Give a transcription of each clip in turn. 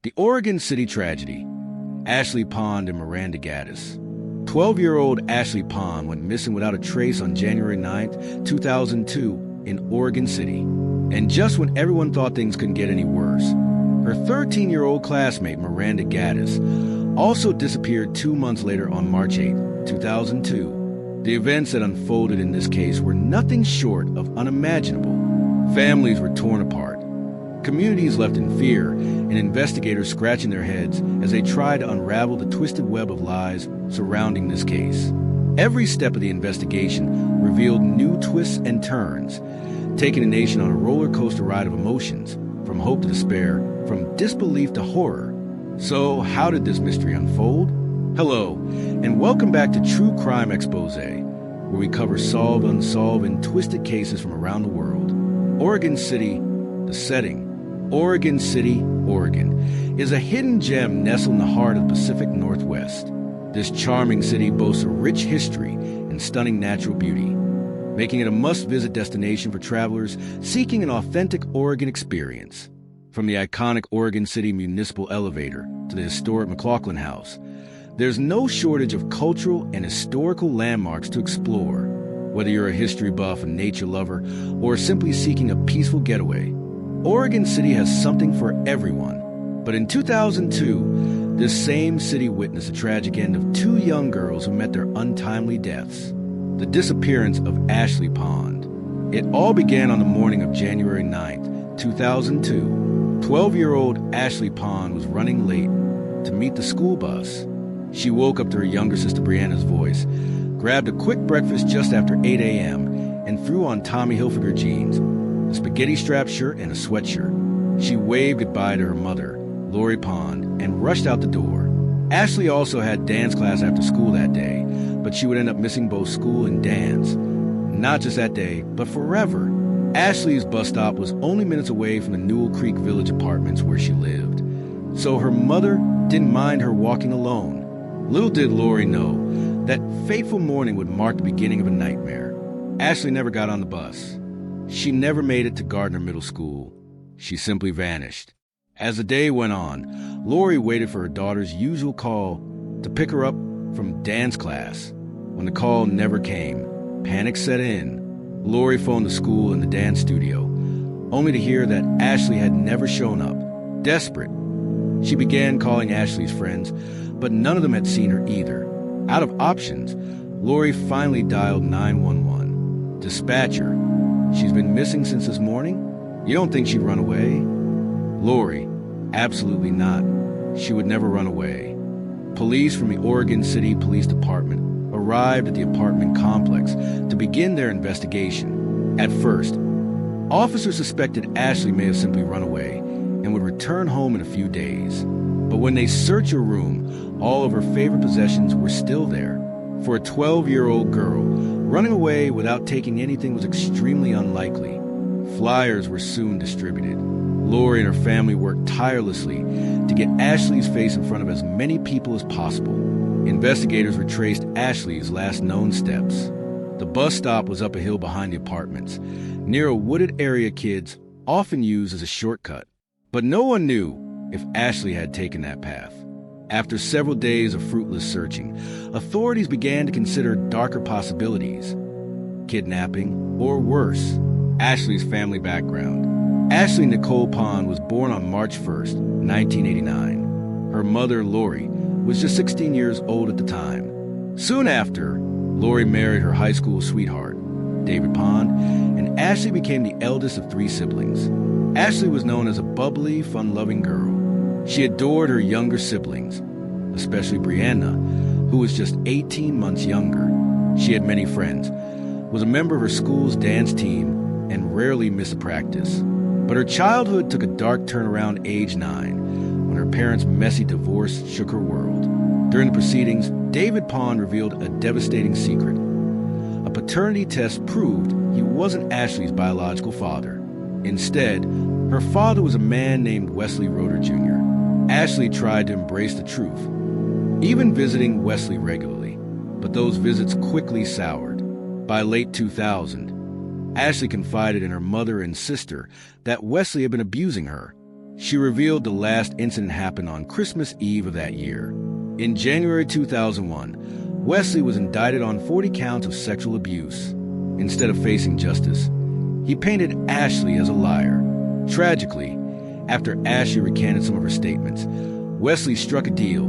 The Oregon City tragedy. Ashley Pond and Miranda Gaddis. 12-year-old Ashley Pond went missing without a trace on January 9, 2002 in Oregon City. And just when everyone thought things couldn't get any worse, her 13-year-old classmate Miranda Gaddis also disappeared 2 months later on March 8, 2002. The events that unfolded in this case were nothing short of unimaginable. Families were torn apart, communities left in fear, and investigators scratching their heads as they tried to unravel the twisted web of lies surrounding this case. Every step of the investigation revealed new twists and turns, taking the nation on a roller coaster ride of emotions, from hope to despair, from disbelief to horror. So, how did this mystery unfold? Hello, and welcome back to True Crime Exposé, where we cover solved, unsolved, and twisted cases from around the world. Oregon City, the setting. Oregon City, Oregon, is a hidden gem nestled in the heart of the Pacific Northwest. This charming city boasts a rich history and stunning natural beauty, making it a must-visit destination for travelers seeking an authentic Oregon experience. From the iconic Oregon City Municipal Elevator to the historic McLaughlin House, there's no shortage of cultural and historical landmarks to explore. Whether you're a history buff, a nature lover, or simply seeking a peaceful getaway, Oregon City has something for everyone. But in 2002, this same city witnessed the tragic end of two young girls who met their untimely deaths. The disappearance of Ashley Pond. It all began on the morning of January 9, 2002. 12-year-old Ashley Pond was running late to meet the school bus. She woke up to her younger sister Brianna's voice, grabbed a quick breakfast just after 8 a.m., and threw on Tommy Hilfiger jeans, a spaghetti-strap shirt, and a sweatshirt. She waved goodbye to her mother, Lori Pond, and rushed out the door. Ashley also had dance class after school that day, but she would end up missing both school and dance. Not just that day, but forever. Ashley's bus stop was only minutes away from the Newell Creek Village apartments where she lived, so her mother didn't mind her walking alone. Little did Lori know that fateful morning would mark the beginning of a nightmare. Ashley never got on the bus. She never made it to Gardner Middle School. She simply vanished. As the day went on, Lori waited for her daughter's usual call to pick her up from dance class. When the call never came, panic set in. Lori phoned the school and the dance studio, only to hear that Ashley had never shown up. Desperate, she began calling Ashley's friends, but none of them had seen her either. Out of options, Lori finally dialed 911. Dispatcher, she's been missing since this morning? You don't think she'd run away? Lori, absolutely not. She would never run away. Police from the Oregon City Police Department arrived at the apartment complex to begin their investigation. At first, officers suspected Ashley may have simply run away and would return home in a few days. But when they searched her room, all of her favorite possessions were still there. For a 12-year-old girl, running away without taking anything was extremely unlikely. Flyers were soon distributed. Lori and her family worked tirelessly to get Ashley's face in front of as many people as possible. Investigators retraced Ashley's last known steps. The bus stop was up a hill behind the apartments, near a wooded area kids often use as a shortcut. But no one knew if Ashley had taken that path. After several days of fruitless searching, authorities began to consider darker possibilities. Kidnapping, or worse, Ashley's family background. Ashley Nicole Pond was born on March 1st, 1989. Her mother, Lori, was just 16 years old at the time. Soon after, Lori married her high school sweetheart, David Pond, and Ashley became the eldest of 3 siblings. Ashley was known as a bubbly, fun-loving girl. She adored her younger siblings, especially Brianna, who was just 18 months younger. She had many friends, was a member of her school's dance team, and rarely missed a practice. But her childhood took a dark turn around age 9, when her parents' messy divorce shook her world. During the proceedings, David Pond revealed a devastating secret. A paternity test proved he wasn't Ashley's biological father. Instead, her father was a man named Wesley Roeder Jr. Ashley tried to embrace the truth, even visiting Wesley regularly, but those visits quickly soured. By late 2000, Ashley confided in her mother and sister that Wesley had been abusing her. She revealed the last incident happened on Christmas Eve of that year. In January 2001, Wesley was indicted on 40 counts of sexual abuse. Instead of facing justice, he painted Ashley as a liar. Tragically, after Ashley recanted some of her statements, Wesley struck a deal,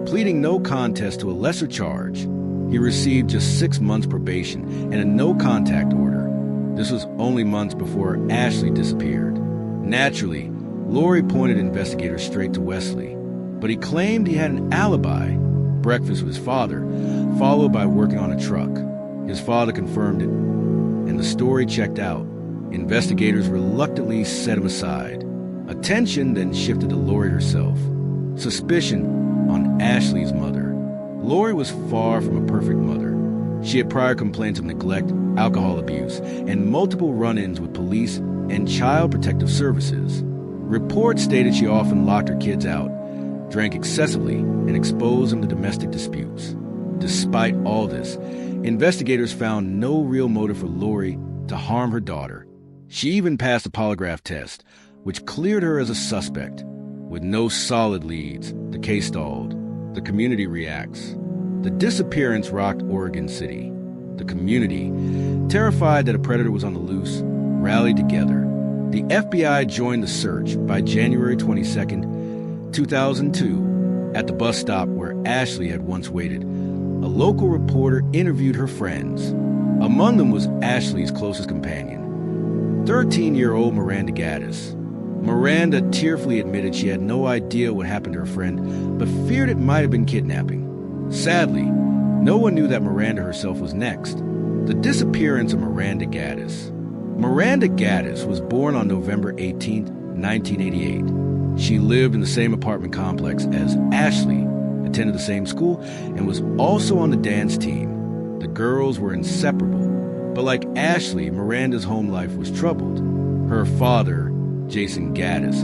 pleading no contest to a lesser charge. He received just 6 months probation and a no-contact order. This was only months before Ashley disappeared. Naturally, Lori pointed investigators straight to Wesley, but he claimed he had an alibi: breakfast with his father, followed by working on a truck. His father confirmed it, and the story checked out. Investigators reluctantly set him aside. Attention then shifted to Lori herself. Suspicion on Ashley's mother. Lori was far from a perfect mother. She had prior complaints of neglect, alcohol abuse, and multiple run-ins with police and child protective services. Reports stated she often locked her kids out, drank excessively, and exposed them to domestic disputes. Despite all this, investigators found no real motive for Lori to harm her daughter. She even passed a polygraph test, which cleared her as a suspect. With no solid leads, the case stalled. The community reacts. The disappearance rocked Oregon City. The community, terrified that a predator was on the loose, rallied together. The FBI joined the search by January 22, 2002, at the bus stop where Ashley had once waited. A local reporter interviewed her friends. Among them was Ashley's closest companion, 13-year-old Miranda Gaddis. Miranda tearfully admitted she had no idea what happened to her friend, but feared it might have been kidnapping. Sadly, no one knew that Miranda herself was next. The disappearance of Miranda Gaddis. Miranda Gaddis was born on November 18, 1988. She lived in the same apartment complex as Ashley, attended the same school, and was also on the dance team. The girls were inseparable. But like Ashley, Miranda's home life was troubled. Her father, Jason Gaddis,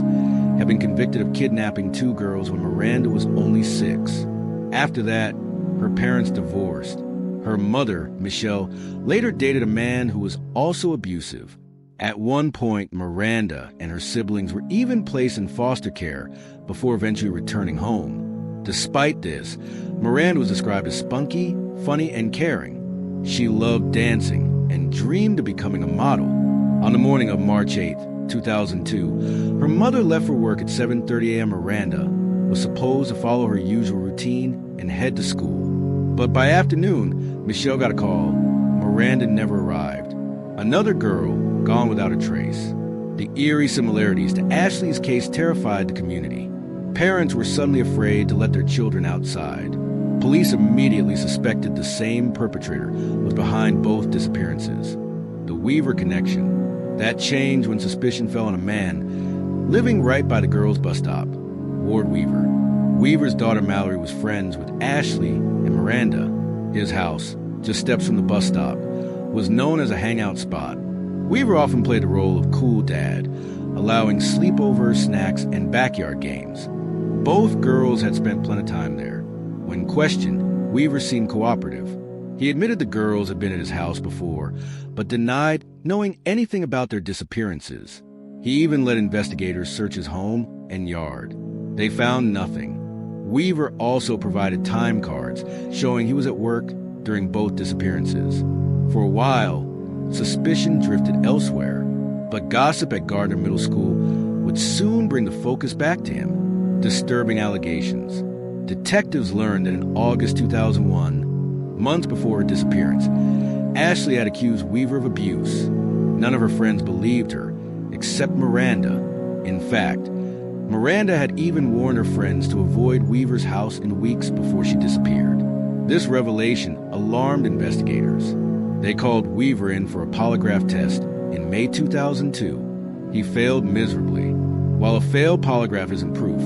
had been convicted of kidnapping 2 girls when Miranda was only 6. After that, her parents divorced. Her mother, Michelle, later dated a man who was also abusive. At one point, Miranda and her siblings were even placed in foster care before eventually returning home. Despite this, Miranda was described as spunky, funny, and caring. She loved dancing and dreamed of becoming a model. On the morning of March 8, 2002, her mother left for work at 7:30 a.m. Miranda was supposed to follow her usual routine and head to school. But by afternoon, Michelle got a call. Miranda never arrived. Another girl gone without a trace. The eerie similarities to Ashley's case terrified the community. Parents were suddenly afraid to let their children outside. Police immediately suspected the same perpetrator was behind both disappearances. The Weaver connection. That changed when suspicion fell on a man living right by the girls' bus stop, Ward Weaver. Weaver's daughter Mallory was friends with Ashley and Miranda. His house, just steps from the bus stop, was known as a hangout spot. Weaver often played the role of cool dad, allowing sleepovers, snacks, and backyard games. Both girls had spent plenty of time there. When questioned, Weaver seemed cooperative. He admitted the girls had been at his house before, but denied knowing anything about their disappearances. He even let investigators search his home and yard. They found nothing. Weaver also provided time cards showing he was at work during both disappearances. For a while, suspicion drifted elsewhere, but gossip at Gardner Middle School would soon bring the focus back to him. Disturbing allegations. Detectives learned that in August 2001, months before her disappearance, Ashley had accused Weaver of abuse. None of her friends believed her, except Miranda. In fact, Miranda had even warned her friends to avoid Weaver's house in weeks before she disappeared. This revelation alarmed investigators. They called Weaver in for a polygraph test in May 2002. He failed miserably. While a failed polygraph isn't proof,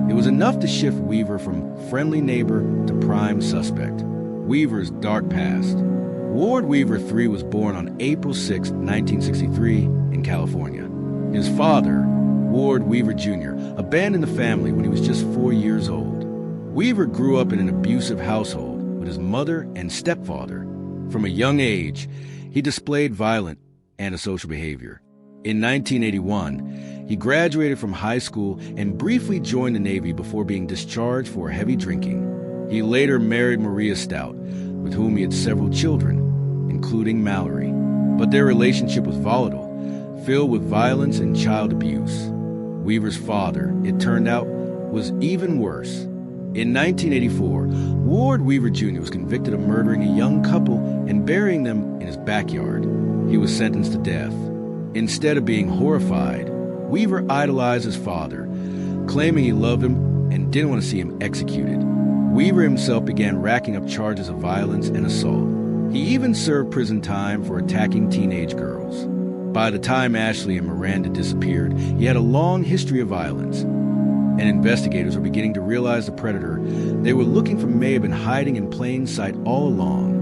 it was enough to shift Weaver from friendly neighbor to prime suspect. Weaver's dark past. Ward Weaver III was born on April 6, 1963, in California. His father, Ward Weaver Jr., abandoned the family when he was just 4 years old. Weaver grew up in an abusive household with his mother and stepfather. From a young age, he displayed violent, antisocial behavior. In 1981, He graduated from high school and briefly joined the Navy before being discharged for heavy drinking. He later married Maria Stout, with whom he had several children, including Mallory. But their relationship was volatile, filled with violence and child abuse. Weaver's father, it turned out, was even worse. In 1984, Ward Weaver Jr. was convicted of murdering a young couple and burying them in his backyard. He was sentenced to death. Instead of being horrified, Weaver idolized his father, claiming he loved him and didn't want to see him executed. Weaver himself began racking up charges of violence and assault. He even served prison time for attacking teenage girls. By the time Ashley and Miranda disappeared, he had a long history of violence, and investigators were beginning to realize the predator they were looking for may have been hiding in plain sight all along.